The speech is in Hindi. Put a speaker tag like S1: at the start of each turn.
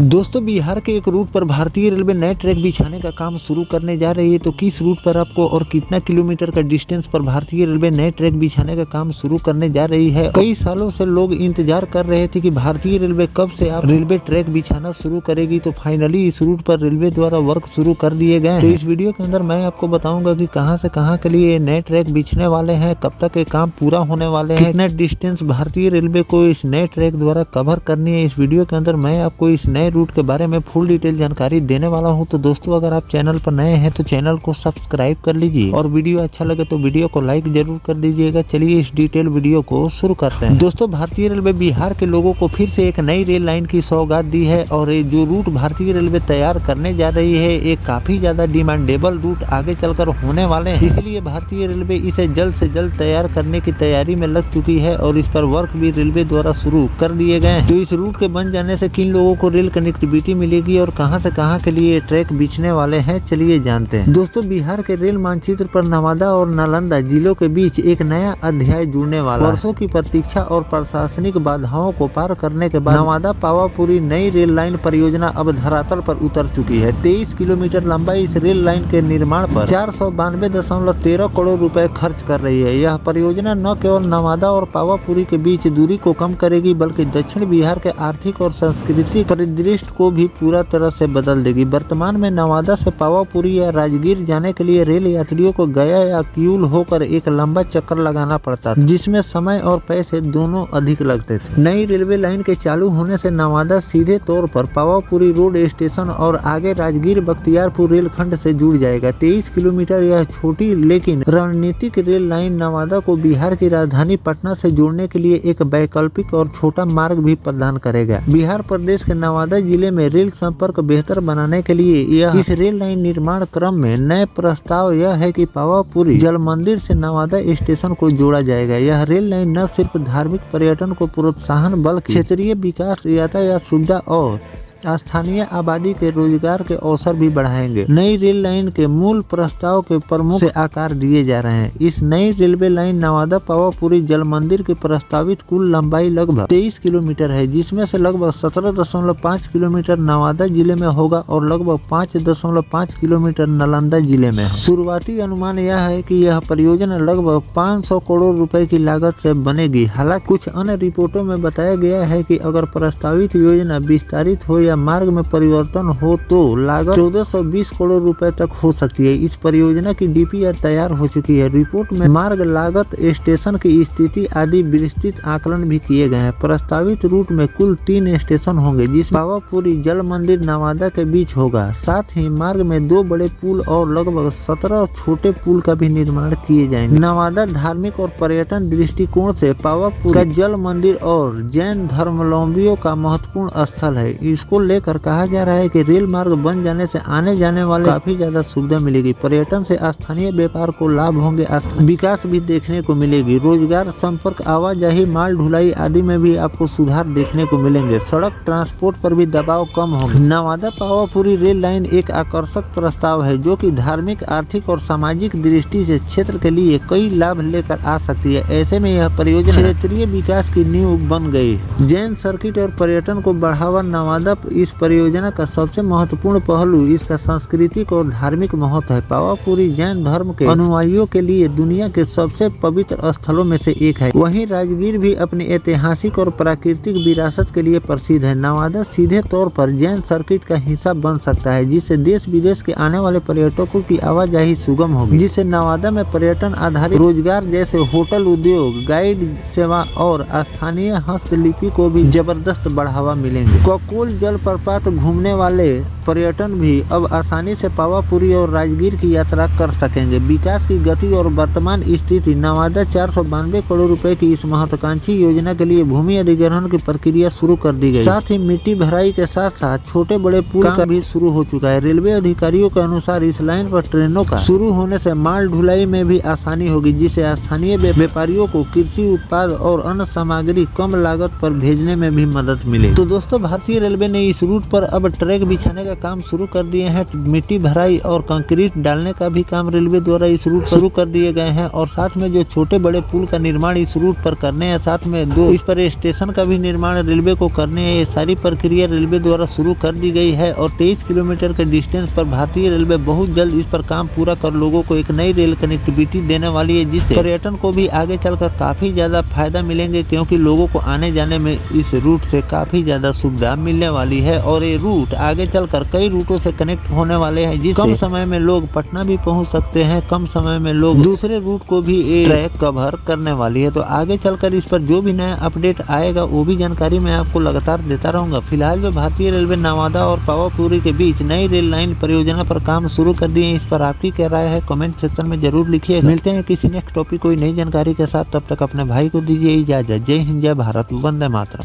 S1: दोस्तों बिहार के एक रूट पर भारतीय रेलवे नए ट्रैक बिछाने का काम शुरू करने जा रही है। तो किस रूट पर आपको और कितना किलोमीटर का डिस्टेंस पर भारतीय रेलवे नए ट्रैक बिछाने का काम शुरू करने जा रही है। कई सालों से लोग इंतजार कर रहे थे कि भारतीय रेलवे कब से आप रेलवे ट्रैक बिछाना शुरू करेगी। तो फाइनली इस रूट पर रेलवे द्वारा वर्क शुरू कर दिए गए। तो इस वीडियो के अंदर मैं आपको बताऊंगा कि कहां से कहां के लिए नए ट्रैक बिछने वाले हैं, कब तक ये काम पूरा होने वाले हैं, कितना डिस्टेंस भारतीय रेलवे को इस नए ट्रैक द्वारा कवर करनी है। इस वीडियो के अंदर मैं आपको इस नए रूट के बारे में फुल डिटेल जानकारी देने वाला हूं। तो दोस्तों अगर आप चैनल पर नए हैं तो चैनल को सब्सक्राइब कर लीजिए और वीडियो अच्छा लगे तो वीडियो को लाइक जरूर कर दीजिएगा। चलिए इस डिटेल वीडियो को शुरू करते हैं। दोस्तों भारतीय रेलवे बिहार के लोगों को फिर से एक नई रेल लाइन की सौगात दी है और ये जो रूट भारतीय रेलवे तैयार करने जा रही है एक काफी ज्यादा डिमांडेबल रूट आगे चलकर होने वाले हैं। इसलिए भारतीय रेलवे इसे जल्द से जल्द तैयार करने की तैयारी में लग चुकी है और इस पर वर्क भी रेलवे द्वारा शुरू कर दिए गए हैं। तो इस रूट के बन जाने से किन लोगों को रेल कनेक्टिविटी मिलेगी और कहां से कहां के लिए ट्रैक बिछने वाले हैं, चलिए जानते हैं। दोस्तों बिहार के रेल मानचित्र पर नवादा और नालंदा जिलों के बीच एक नया अध्याय जुड़ने वाला। वर्षों की प्रतीक्षा और प्रशासनिक बाधाओं को पार करने के बाद नवादा पावापुरी नई रेल लाइन परियोजना अब धरातल पर उतर चुकी है। 23 किलोमीटर लंबा इस रेल लाइन के निर्माण पर 492.13 करोड़ रुपए खर्च कर रही है। यह परियोजना न केवल नवादा और पावापुरी के बीच दूरी को कम करेगी बल्कि दक्षिण बिहार के आर्थिक और सांस्कृतिक परिदृश्य को भी पूरा तरह से बदल देगी। वर्तमान में नवादा से पावापुरी या राजगीर जाने के लिए रेल यात्रियों को गया या किऊल होकर एक लंबा चक्कर लगाना पड़ता था, जिसमें समय और पैसे दोनों अधिक लगते थे। नई रेलवे लाइन के चालू होने से नवादा सीधे तौर पर पावापुरी रोड स्टेशन और आगे राजगीर बख्तियारपुर रेलखंड से जुड़ जाएगा। 23 किलोमीटर यह छोटी लेकिन रणनीतिक रेल लाइन नवादा को बिहार की राजधानी पटना से जोड़ने के लिए एक वैकल्पिक और छोटा मार्ग भी प्रदान करेगा। बिहार प्रदेश के नवादा जिले में रेल संपर्क बेहतर बनाने के लिए इस रेल लाइन निर्माण क्रम में नए प्रस्ताव यह है कि पावापुरी जल मंदिर से नवादा स्टेशन को जोड़ा जाएगा। यह रेल लाइन न सिर्फ धार्मिक पर्यटन को प्रोत्साहन बल्कि क्षेत्रीय विकास, यातायात सुविधा और स्थानीय आबादी के रोजगार के अवसर भी बढ़ाएंगे। नई रेल लाइन के मूल प्रस्ताव के प्रमुख से आकार दिए जा रहे हैं। इस नई रेलवे लाइन नवादा पावापुरी जल मंदिर की प्रस्तावित कुल लंबाई लगभग 23 किलोमीटर है, जिसमें से लगभग 17.5 किलोमीटर नवादा जिले में होगा और लगभग 5.5 किलोमीटर नालंदा जिले में है। शुरुआती अनुमान यह है कि यह परियोजना लगभग 500 करोड़ रुपए की लागत से बनेगी। हालांकि कुछ अन्य रिपोर्टों में बताया गया है कि अगर प्रस्तावित योजना विस्तारित हो या मार्ग में परिवर्तन हो तो लागत 1420 करोड़ रुपए तक हो सकती है। इस परियोजना की डीपीआर तैयार हो चुकी है। रिपोर्ट में मार्ग लागत, स्टेशन की स्थिति आदि विस्तृत आकलन भी किए गए हैं। प्रस्तावित रूट में कुल 3 स्टेशन होंगे, जिसमें पावापुरी जल मंदिर नवादा के बीच होगा। साथ ही मार्ग में 2 बड़े पुल और लगभग 17 छोटे पुल का भी निर्माण किए जाएंगे। नवादा धार्मिक और पर्यटन दृष्टिकोण से पावापुरी का जल मंदिर और जैन धर्मावलंबियों का महत्वपूर्ण स्थल है। इसको लेकर कहा जा रहा है कि रेल मार्ग बन जाने से आने जाने वाले काफी ज्यादा सुविधा मिलेगी। पर्यटन से स्थानीय व्यापार को लाभ होंगे, विकास भी देखने को मिलेगी। रोजगार, संपर्क, आवाजाही, माल ढुलाई आदि में भी आपको सुधार देखने को मिलेंगे। सड़क ट्रांसपोर्ट पर भी दबाव कम होगा। नवादा पावापुरी रेल लाइन एक आकर्षक प्रस्ताव है जो कि धार्मिक, आर्थिक और सामाजिक दृष्टि से क्षेत्र के लिए कई लाभ लेकर आ सकती है। ऐसे में यह परियोजना क्षेत्रीय विकास की नींव बन गई। जैन सर्किट और पर्यटन को बढ़ावा। नवादा इस परियोजना का सबसे महत्वपूर्ण पहलू इसका सांस्कृतिक और धार्मिक महत्व है। पावापुरी जैन धर्म के अनुयायियों के लिए दुनिया के सबसे पवित्र स्थलों में से एक है। वहीं राजगीर भी अपनी ऐतिहासिक और प्राकृतिक विरासत के लिए प्रसिद्ध है। नवादा सीधे तौर पर जैन सर्किट का हिस्सा बन सकता है, जिससे देश विदेश के आने वाले पर्यटकों की आवाजाही सुगम होगी, जिससे नवादा में पर्यटन आधारित रोजगार जैसे होटल उद्योग, गाइड सेवा और स्थानीय हस्तलिपि को भी जबरदस्त बढ़ावा मिलेंगे। ककोल जलप्रपात घूमने वाले पर्यटन भी अब आसानी से पावापुरी और राजगीर की यात्रा कर सकेंगे। विकास की गति और वर्तमान स्थिति। नवादा 492 करोड़ रुपए की इस महत्वाकांक्षी योजना के लिए भूमि अधिग्रहण की प्रक्रिया शुरू कर दी गई। साथ ही मिट्टी भराई के साथ साथ छोटे बड़े पुल का भी शुरू हो चुका है। रेलवे अधिकारियों के अनुसार इस लाइन पर ट्रेनों का शुरू होने से माल ढुलाई में भी आसानी होगी, जिससे स्थानीय व्यापारियों को कृषि उत्पाद और अन्य सामग्री कम लागत पर भेजने में भी मदद मिलेगी। तो दोस्तों भारतीय रेलवे ने इस रूट पर अब ट्रैक बिछाने का काम शुरू कर दिए हैं। मिट्टी भराई और कंक्रीट डालने का भी काम रेलवे द्वारा इस रूट पर शुरू कर दिए गए हैं और साथ में जो छोटे बड़े पुल का निर्माण इस रूट पर करने हैं, साथ में 2 इस पर स्टेशन का भी निर्माण रेलवे को करने हैं। ये सारी प्रक्रिया रेलवे द्वारा शुरू कर दी गई है और 23 किलोमीटर के डिस्टेंस पर भारतीय रेलवे बहुत जल्द इस पर काम पूरा कर लोगों को एक नई रेल कनेक्टिविटी देने वाली है, जिससे पर्यटन को भी आगे चलकर काफी ज्यादा फायदा मिलेंगे, क्योंकि लोगों को आने जाने में इस रूट से काफी ज्यादा सुविधा मिलने वाली है। और ये रूट आगे चलकर कई रूटों से कनेक्ट होने वाले हैं, जिससे कम समय में लोग पटना भी पहुंच सकते हैं, कम समय में लोग दूसरे रूट को भी ये ट्रैक कवर करने वाली है। तो आगे चलकर इस पर जो भी नया अपडेट आएगा वो भी जानकारी मैं आपको लगातार देता रहूंगा। फिलहाल जो भारतीय रेलवे नवादा और पावापुरी के बीच नई रेल लाइन परियोजना पर काम शुरू कर दिए, इस पर आपकी क्या राय है कमेंट सेक्शन में जरूर लिखिए। मिलते हैं किसी नेक्स्ट टॉपिक कोई नई जानकारी के साथ, तब तक अपने भाई को दीजिए इजाजत। जय हिंद, जय भारत, वंदे मातरम।